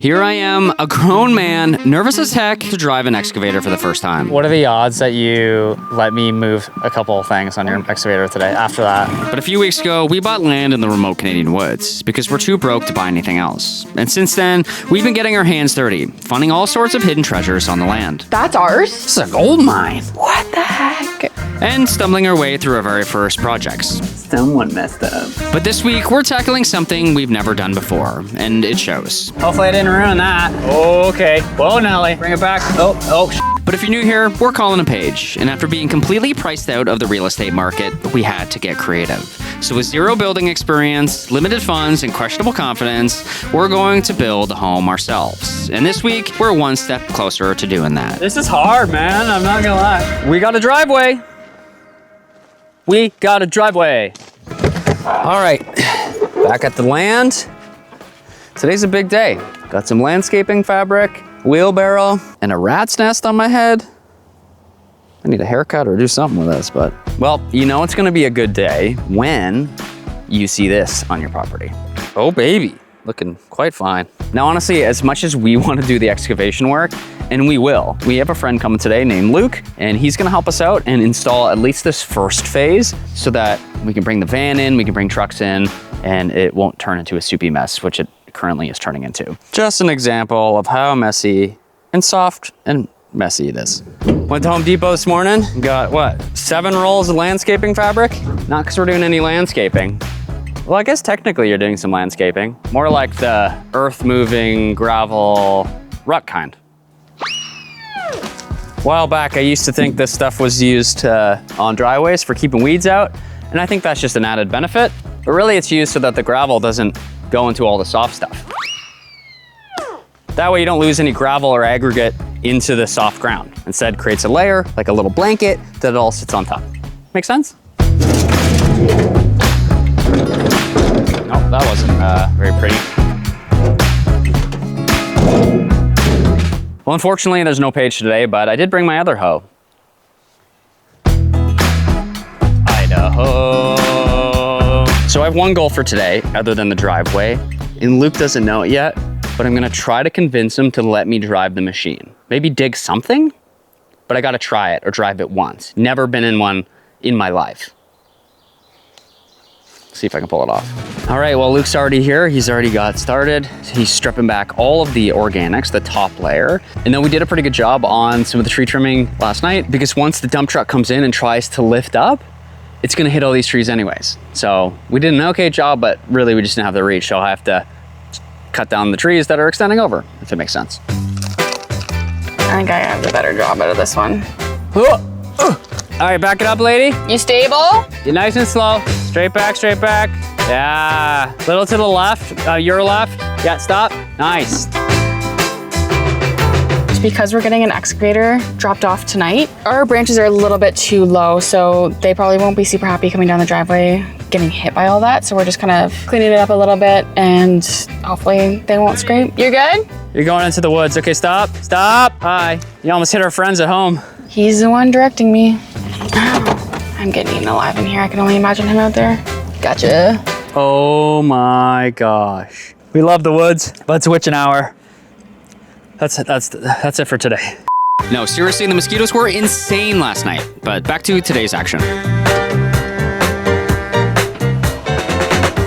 Here I am, a grown man, nervous as heck to drive an excavator for the first time. What are the odds that you let me move a couple of things on your excavator today after that? But a few weeks ago, we bought land in the remote Canadian woods because we're too broke to buy anything else. And since then, we've been getting our hands dirty, finding all sorts of hidden treasures on the land. That's ours? This is a gold mine. What the heck? And stumbling our way through our very first projects. Someone messed up. But this week, we're tackling something we've never done before, and it shows. Hopefully I didn't ruin that. Okay. Whoa, Nelly. Bring it back. But if you're new here, we're Colin and Paige, and after being completely priced out of the real estate market, we had to get creative. So with zero building experience, limited funds, and questionable confidence, we're going to build a home ourselves. And this week, we're one step closer to doing that. This is hard, man. I'm not gonna lie. We got a driveway. All right, back at the land. Today's a big day. Got some landscaping fabric, wheelbarrow, and a rat's nest on my head. I need a haircut or do something with this, but, well, you know it's gonna be a good day when you see this on your property. Oh, baby, looking quite fine. Now, honestly, as much as we wanna do the excavation work, and we will, we have a friend coming today named Luke, and he's gonna help us out and install at least this first phase so that we can bring the van in, we can bring trucks in, and it won't turn into a soupy mess, which it currently is turning into. Just an example of how messy and soft and messy it is. Went to Home Depot this morning, got what, 7 rolls of landscaping fabric? Not because we're doing any landscaping. Well, I guess technically you're doing some landscaping. More like the earth moving gravel rut kind. A while back, I used to think this stuff was used on driveways for keeping weeds out, and I think that's just an added benefit. But really it's used so that the gravel doesn't go into all the soft stuff. That way you don't lose any gravel or aggregate into the soft ground. Instead, creates a layer, like a little blanket, that it all sits on top. Make sense? Oh, that wasn't very pretty. Well, unfortunately, there's no Paige today, but I did bring my other hoe. Idaho. So I have one goal for today, other than the driveway, and Luke doesn't know it yet, but I'm gonna try to convince him to let me drive the machine. Maybe dig something, but I gotta try it or drive it once. Never been in one in my life. See if I can pull it off. All right, well, Luke's already here. He's already got started. He's stripping back all of the organics, the top layer. And then we did a pretty good job on some of the tree trimming last night, because once the dump truck comes in and tries to lift up, it's gonna hit all these trees anyways. So we did an okay job, but really we just didn't have the reach. So I have to cut down the trees that are extending over, if it makes sense. I think I have the better job out of this one. All right, back it up, lady. You stable? You're nice and slow. Straight back, straight back. Yeah, little to the left, your left. Yeah, stop. Nice. Because we're getting an excavator dropped off tonight, our branches are a little bit too low, so they probably won't be super happy coming down the driveway getting hit by all that. So we're just kind of cleaning it up a little bit and hopefully they won't scrape. You're good? You're going into the woods. Okay, stop, stop. Hi. You almost hit our friends at home. He's the one directing me. I'm getting eaten alive in here. I can only imagine him out there. Gotcha. Oh my gosh. We love the woods. Let's witch an hour. That's it for today. No, seriously, the mosquitoes were insane last night. But back to today's action.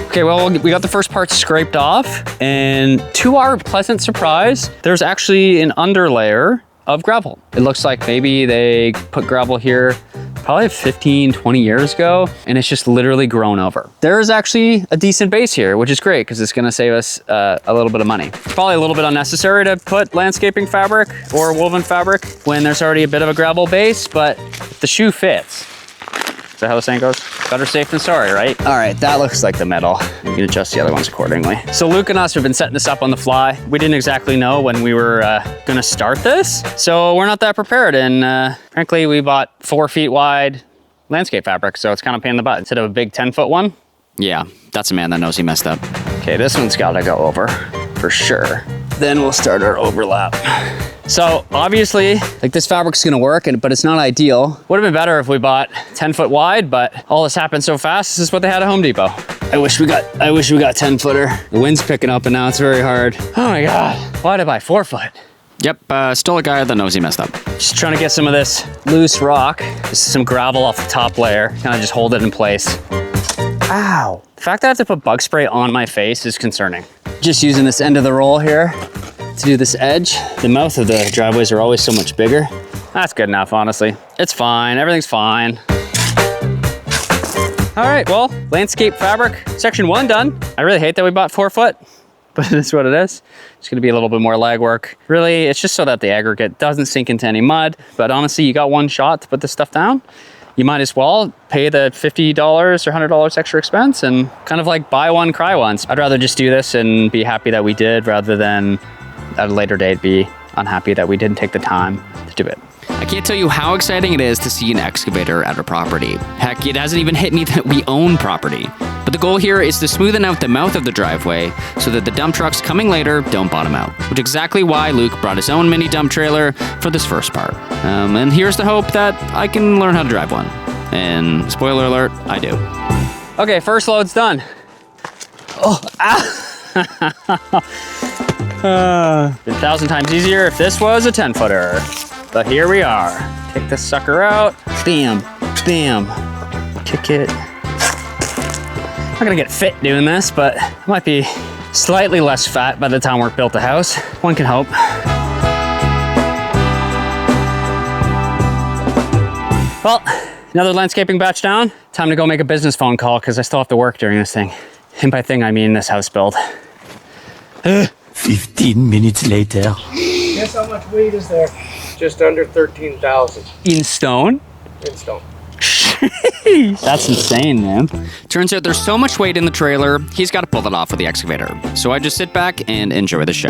Okay, well, we got the first part scraped off, and to our pleasant surprise, there's actually an underlayer of gravel. It looks like maybe they put gravel here probably 15, 20 years ago, and it's just literally grown over. There is actually a decent base here, which is great because it's gonna save us a little bit of money. Probably a little bit unnecessary to put landscaping fabric or woven fabric when there's already a bit of a gravel base, but if the shoe fits. Is that how the saying goes? Better safe than sorry, right? All right, that looks like the metal. You can adjust the other ones accordingly. So Luke and us have been setting this up on the fly. We didn't exactly know when we were gonna start this, so we're not that prepared. And frankly, we bought 4 feet wide landscape fabric, so it's kind of a pain in the butt. Instead of a big 10-foot one. Yeah, that's a man that knows he messed up. Okay, this one's gotta go over for sure. Then we'll start our overlap. So obviously, like, this fabric's gonna work, but it's not ideal. Would have been better if we bought 10 foot wide, but all this happened so fast. This is what they had at Home Depot. I wish we got 10-footer. The wind's picking up and now it's very hard. Oh my God, why did I buy 4-foot? Yep, still a guy that knows he messed up. Just trying to get some of this loose rock. This is some gravel off the top layer. Kind of just hold it in place. Ow. The fact that I have to put bug spray on my face is concerning. Just using this end of the roll here to do this edge. The mouth of the driveways are always so much bigger. That's good enough, honestly. It's fine, everything's fine. All right, well, landscape fabric, section 1 done. I really hate that we bought 4-foot, but it is what it is. It's gonna be a little bit more legwork. Really, it's just so that the aggregate doesn't sink into any mud. But honestly, you got one shot to put this stuff down. You might as well pay the $50 or $100 extra expense and kind of like buy one, cry once. I'd rather just do this and be happy that we did rather than at a later date be unhappy that we didn't take the time to do it. I can't tell you how exciting it is to see an excavator at a property. Heck, it hasn't even hit me that we own property. But the goal here is to smoothen out the mouth of the driveway so that the dump trucks coming later don't bottom out, which is exactly why Luke brought his own mini dump trailer for this first part. And here's the hope that I can learn how to drive one. And spoiler alert, I do. Okay, first load's done. Oh, been 1,000 times easier if this was a 10-footer. But here we are. Take this sucker out. Bam, bam. Kick it. I'm not gonna get fit doing this, but I might be slightly less fat by the time we're built the house. One can hope. Well, another landscaping batch down. Time to go make a business phone call because I still have to work during this thing. And by thing, I mean this house build. 15 minutes later. Guess how much weight is there? Just under 13,000 In stone? in stone. That's insane, man. Turns out there's so much weight in the trailer, he's got to pull it off with the excavator. So I just sit back and enjoy the show.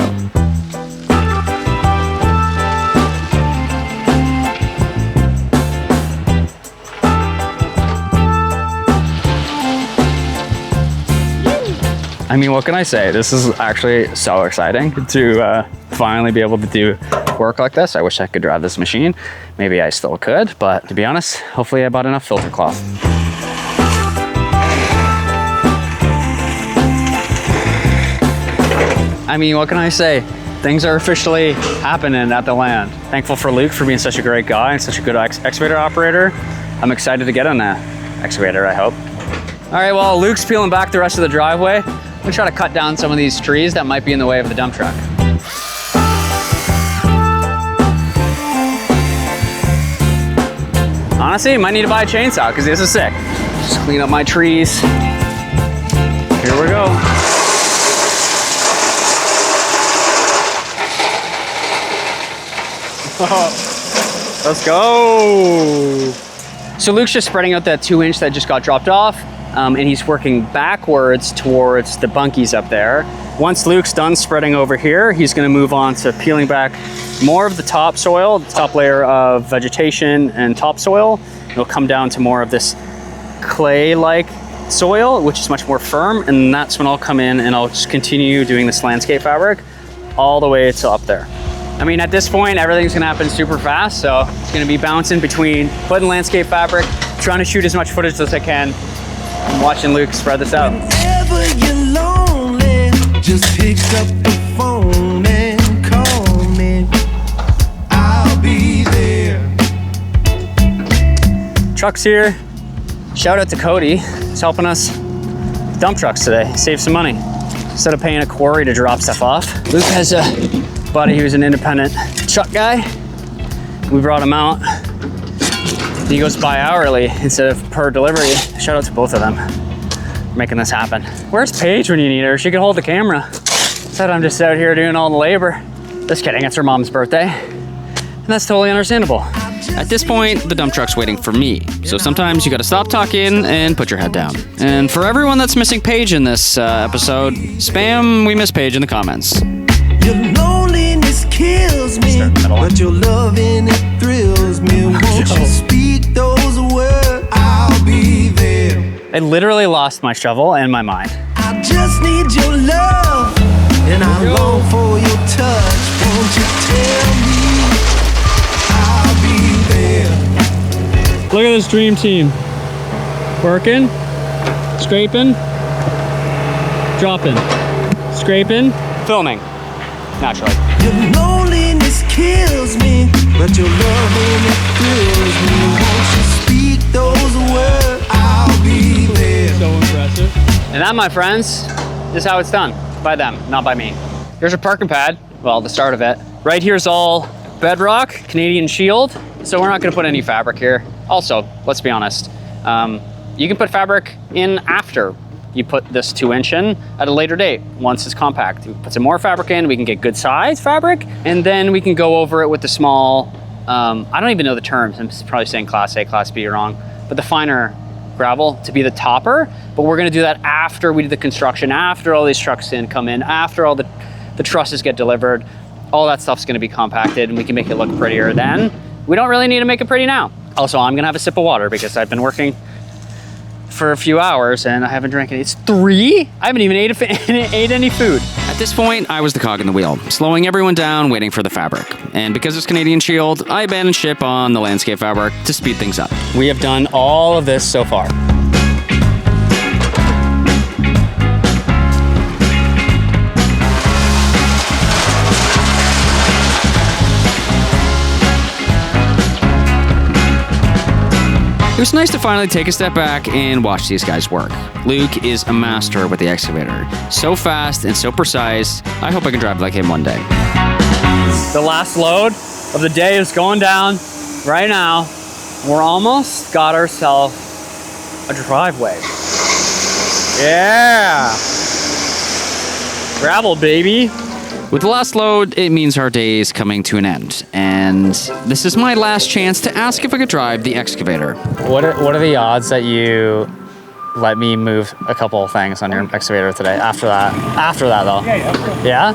I mean, what can I say? This is actually so exciting to finally be able to do work like this. I wish I could drive this machine. Maybe I still could, but to be honest, hopefully I bought enough filter cloth. I mean, what can I say? Things are officially happening at the land. Thankful for Luke for being such a great guy and such a good excavator operator. I'm excited to get on that excavator, I hope. All right, well, Luke's peeling back the rest of the driveway. I'm gonna try to cut down some of these trees that might be in the way of the dump truck. Honestly, might need to buy a chainsaw because this is sick. Just clean up my trees. Here we go. Let's go. So Luke's just spreading out that 2-inch that just got dropped off. And he's working backwards towards the bunkies up there. Once Luke's done spreading over here, he's gonna move on to peeling back more of the topsoil, the top layer of vegetation and topsoil. It'll come down to more of this clay-like soil, which is much more firm, and that's when I'll come in and I'll just continue doing this landscape fabric all the way to up there. I mean, at this point, everything's gonna happen super fast, so it's gonna be bouncing between putting landscape fabric, trying to shoot as much footage as I can, I'm watching Luke spread this out. Whenever you're lonely, just pick up the phone and call me. I'll be there. Truck's here. Shout out to Cody. He's helping us with dump trucks today. Save some money. Instead of paying a quarry to drop stuff off. Luke has a buddy who's an independent truck guy. We brought him out. He goes by hourly instead of per delivery. Shout out to both of them for making this happen. Where's Paige when you need her? She can hold the camera. Said I'm just out here doing all the labor. Just kidding, it's her mom's birthday. And that's totally understandable. At this point, the dump truck's waiting for me. So sometimes you gotta stop talking and put your head down. And for everyone that's missing Paige in this episode, spam "We Miss Paige" in the comments. Your loneliness kills me, but your loving it thrills me. Won't you speak those words? I'll be there. I literally lost my shovel and my mind. I just need your love, and I long for your touch. Won't you tell me I'll be there? Look at this dream team. Working, scraping, Dropping. Scraping. Filming. Naturally. Your loneliness kills me, but your loving it thrills me. Won't you speak those words? I'll be there. So impressive. And that, my friends, is how it's done. By them, not by me. Here's our parking pad. Well, the start of it. Right here's all bedrock, Canadian Shield. So we're not gonna put any fabric here. Also, let's be honest, you can put fabric in after you put this 2-inch in at a later date, once it's compact. You put some more fabric in, we can get good size fabric, and then we can go over it with the small, I don't even know the terms, I'm probably saying Class A, Class B wrong, but the finer gravel to be the topper, but we're gonna do that after we do the construction, after all these trucks come in, after all the trusses get delivered, all that stuff's gonna be compacted and we can make it look prettier then. We don't really need to make it pretty now. Also, I'm gonna have a sip of water because I've been working for a few hours and I haven't drank any. It's 3? I haven't even ate any food. At this point, I was the cog in the wheel, slowing everyone down, waiting for the fabric. And because it's Canadian Shield, I abandoned ship on the landscape fabric to speed things up. We have done all of this so far. It was nice to finally take a step back and watch these guys work. Luke is a master with the excavator. So fast and so precise, I hope I can drive like him one day. The last load of the day is going down right now. We're almost got ourselves a driveway. Yeah. Gravel, baby. With the last load, it means our day is coming to an end. And this is my last chance to ask if I could drive the excavator. What are the odds that you let me move a couple of things on your excavator today after that? After that, though. Yeah?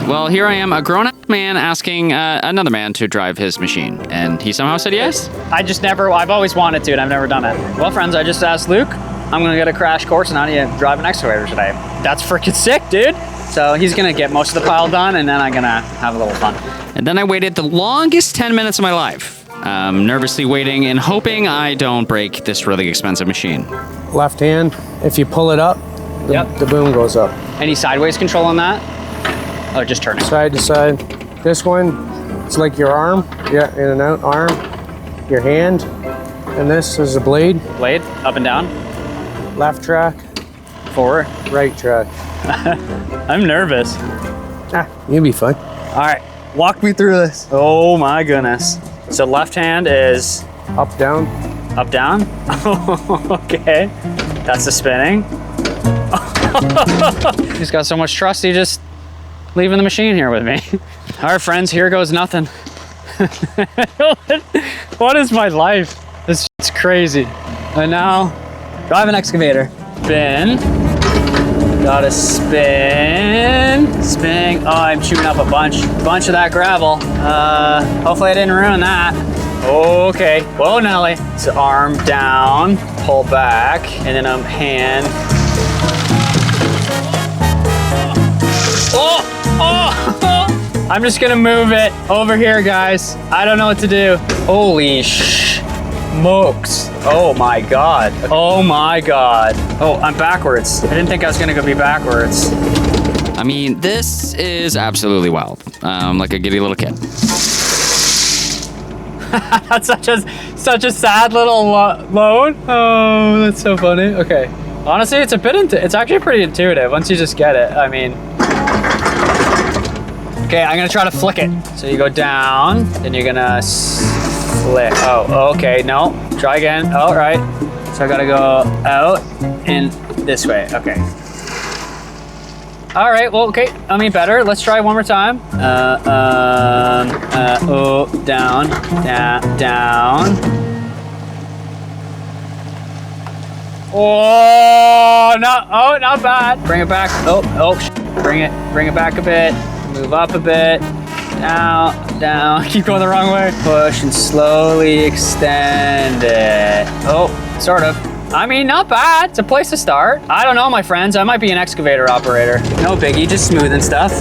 Well, here I am, a grown-up man asking another man to drive his machine. And he somehow said yes? I've always wanted to, and I've never done it. Well, friends, I just asked Luke. I'm gonna get a crash course on how to drive an excavator today. That's freaking sick, dude. So he's gonna get most of the pile done, and then I'm gonna have a little fun. And then I waited the longest 10 minutes of my life, nervously waiting and hoping I don't break this really expensive machine. Left hand, if you pull it up, the boom goes up. Any sideways control on that? Oh, just turning. Side to side. This one, it's like your arm. Yeah, in and out, arm. Your hand. And this is a blade. Blade, up and down. Left track, Forward. right track. I'm nervous. You'll be fine. All right, walk me through this. Oh my goodness. So left hand is Up, down. up, down. Okay, that's the spinning. He's got so much trust, he just leaving the machine here with me. All right, friends, here goes nothing. What is my life? This is crazy. And now, drive an excavator. Spin. Gotta spin. Spin. Oh, I'm chewing up a bunch of that gravel. Hopefully I didn't ruin that. Okay. Whoa, Nelly. So arm down, pull back, and then hand. Oh! I'm just gonna move it over here, guys. I don't know what to do. Holy smokes. Oh my God. Oh my God. Oh, I'm backwards. I didn't think I was gonna go be backwards. I mean, this is absolutely wild. Like a giddy little kid. That's such a sad little load. Oh, that's so funny. Okay. Honestly, it's actually pretty intuitive once you just get it. I mean, okay, I'm gonna try to flick it. So you go down, then you're gonna flick. Oh, okay, no. Try again. All right. So I gotta go out and this way. Okay. All right. Well, okay. I mean, better. Let's try one more time. Oh, down, down. Oh, not bad. Bring it back. Bring it back a bit. Move up a bit. Down. Keep going the wrong way. Push and slowly extend it. Oh, sort of. I mean, not bad. It's a place to start. I don't know, my friends. I might be an excavator operator. No biggie, just smoothing stuff.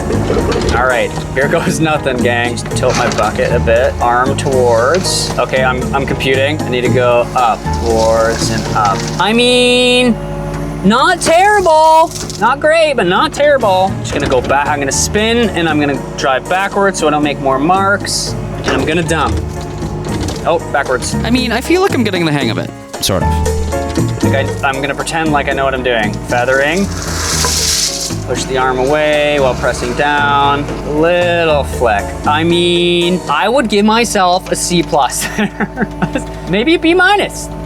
All right, here goes nothing, gang. Just tilt my bucket a bit. Arm towards. Okay, I'm computing. I need to go up, towards, and up. I mean, Not terrible. Not great, but not terrible. Just gonna go back. I'm gonna spin and I'm gonna drive backwards so I don't make more marks. And I'm gonna dump. Oh, backwards. I mean, I feel like I'm getting the hang of it, sort of. I'm gonna pretend like I know what I'm doing. Feathering. Push the arm away while pressing down. Little flick. I mean, I would give myself a C+. Maybe a B-.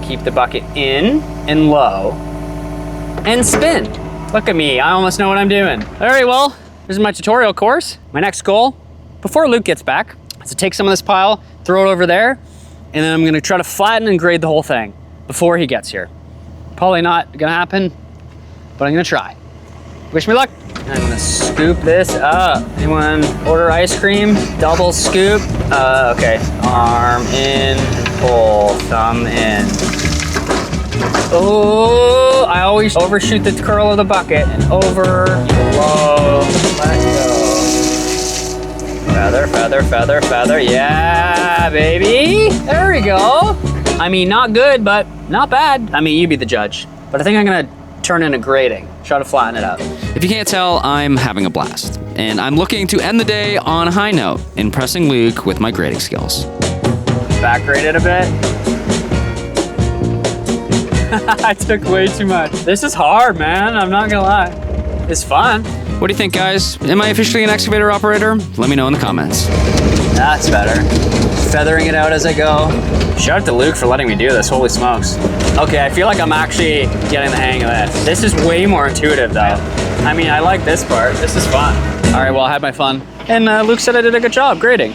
Keep the bucket in and low and spin. Look at me, I almost know what I'm doing. All right, well, this is my tutorial course. My next goal, before Luke gets back, is to take some of this pile, throw it over there, and then I'm gonna try to flatten and grade the whole thing before he gets here. Probably not gonna happen, but I'm gonna try. Wish me luck. I'm gonna scoop this up. Anyone order ice cream? Double scoop. Okay. Arm in, pull, thumb in. Oh, I always overshoot the curl of the bucket and over, low, let go. Feather, feather, feather, feather. Yeah, baby. There we go. I mean, not good, but not bad. I mean, you be the judge. But I think I'm gonna turn into grading. Try to flatten it out. If you can't tell, I'm having a blast. And I'm looking to end the day on a high note, impressing Luke with my grading skills. Back grade it a bit. I took way too much. This is hard, man. I'm not gonna lie. It's fun. What do you think, guys? Am I officially an excavator operator? Let me know in the comments. That's better. Feathering it out as I go. Shout out to Luke for letting me do this, holy smokes. Okay, I feel like I'm actually getting the hang of this. This is way more intuitive though. I mean, I like this part, this is fun. All right, well, I had my fun. And Luke said I did a good job grading.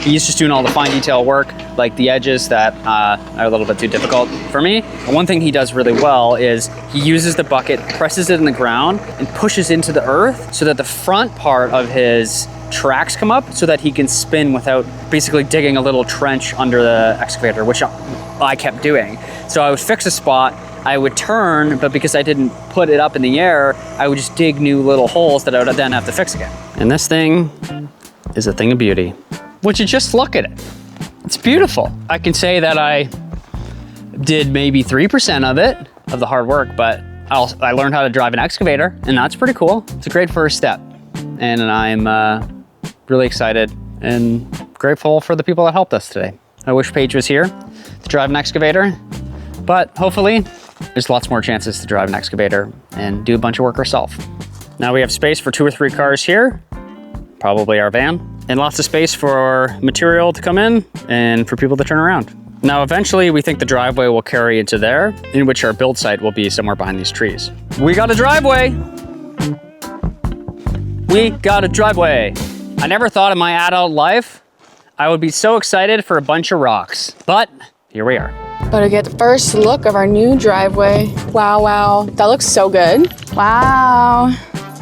He's just doing all the fine detail work, like the edges that are a little bit too difficult for me. And one thing he does really well is he uses the bucket, presses it in the ground, and pushes into the earth so that the front part of his tracks come up so that he can spin without basically digging a little trench under the excavator, which I kept doing. So I would fix a spot, I would turn, but because I didn't put it up in the air, I would just dig new little holes that I would then have to fix again. And this thing is a thing of beauty. Would you just look at it? It's beautiful. I can say that I did maybe 3% of it, of the hard work, but I learned how to drive an excavator, and that's pretty cool. It's a great first step. And I'm really excited and grateful for the people that helped us today. I wish Paige was here to drive an excavator, but hopefully there's lots more chances to drive an excavator and do a bunch of work herself. Now we have space for 2 or 3 cars here, probably our van, and lots of space for material to come in and for people to turn around. Now eventually we think the driveway will carry into there, in which our build site will be somewhere behind these trees. We got a driveway! We got a driveway! I never thought in my adult life I would be so excited for a bunch of rocks, but here we are. Better get the first look of our new driveway. Wow, wow, that looks so good. Wow,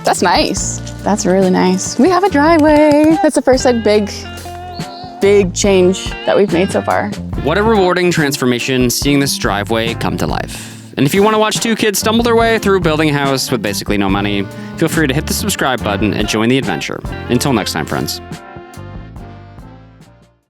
that's nice. That's really nice. We have a driveway. That's the first like big change that we've made so far. What a rewarding transformation seeing this driveway come to life. And if you want to watch 2 kids stumble their way through building a house with basically no money, feel free to hit the subscribe button and join the adventure. Until next time, friends.